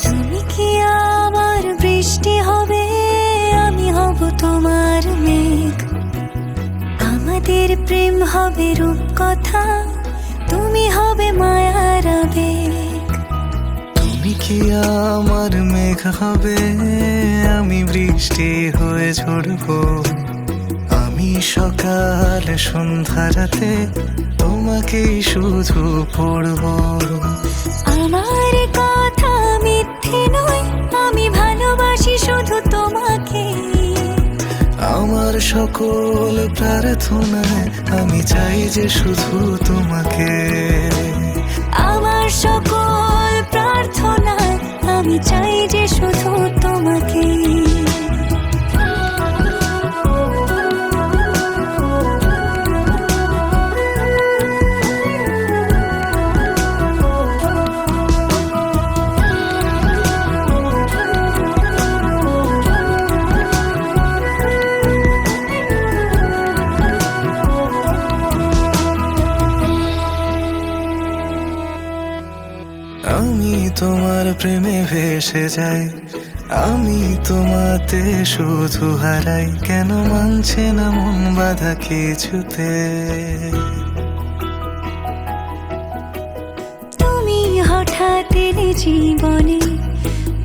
তুমি কি আমার বৃষ্টি হবে, আমি হব তোমার মেঘ। আমাদের প্রেম হবে রূপকথা, তুমি হবে মায়ার আবেগ। তুমি কি আমার মেঘ হবে, আমি বৃষ্টি হয়ে ঝরবো। আমি সকাল সন্ধ্যা রাতে তোমাকেই শুধু পড়বো। আমার কথা মিথ্যে নয়, আমি ভালোবাসি শুধু তোমাকে। আমার সকল প্রার্থনায় আমি চাই যে শুধু তোমাকে। আমার সকল প্রার্থনায় আমি চাই যে শুধু তোমাকে। আমি তোমার প্রেমে ভেসে যাই, আমি তোমাতে শুধু হারাই। কেন মানছে না মন বাধা কিছুতে। তুমি হঠাৎ এলে জীবনে,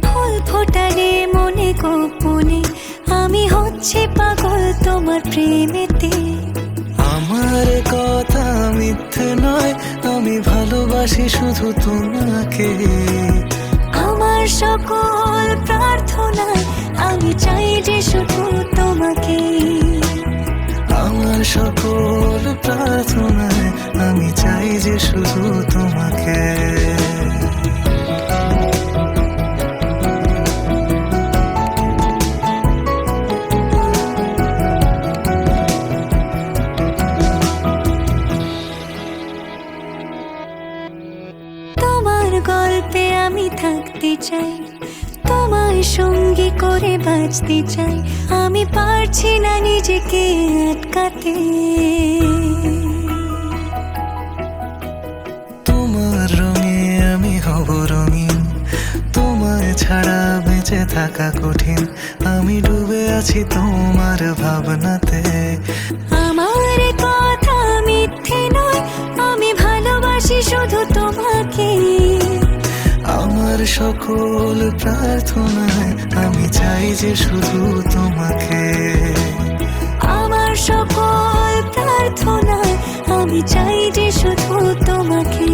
ফুল ফোটালে মনে গোপনে। আমি হচ্ছে পাগল তোমার প্রেমেতে। আমার কথা মিথ্যে নয়, আমি ভালোবাসি শুধু তোমাকে। আমার সকল প্রার্থনায় আমি চাই যে শুধু তোমাকে। আমার সকল প্রার্থনায় আমি চাই যে শুধু তোমাকে। তোমার গল্পে আমি থাকতে চাই, তোমার সঙ্গী করে বাঁচতে চাই। আমি পারছি না নিজেকে আটকাতে। তোমার রঙে আমি হব রঙিন, তোমায় ছাড়া বেঁচে থাকা কঠিন। আমি ডুবে আছি তোমার ভাবনাতে। আমার কথা মিথ্যে নয়, আমি ভালোবাসি শুধু তোমাকে। আমার সকল প্রার্থনায় আমি চাই যে শুধু তোমাকে। আমার সকল প্রার্থনায় আমি চাই যে শুধু তোমাকে।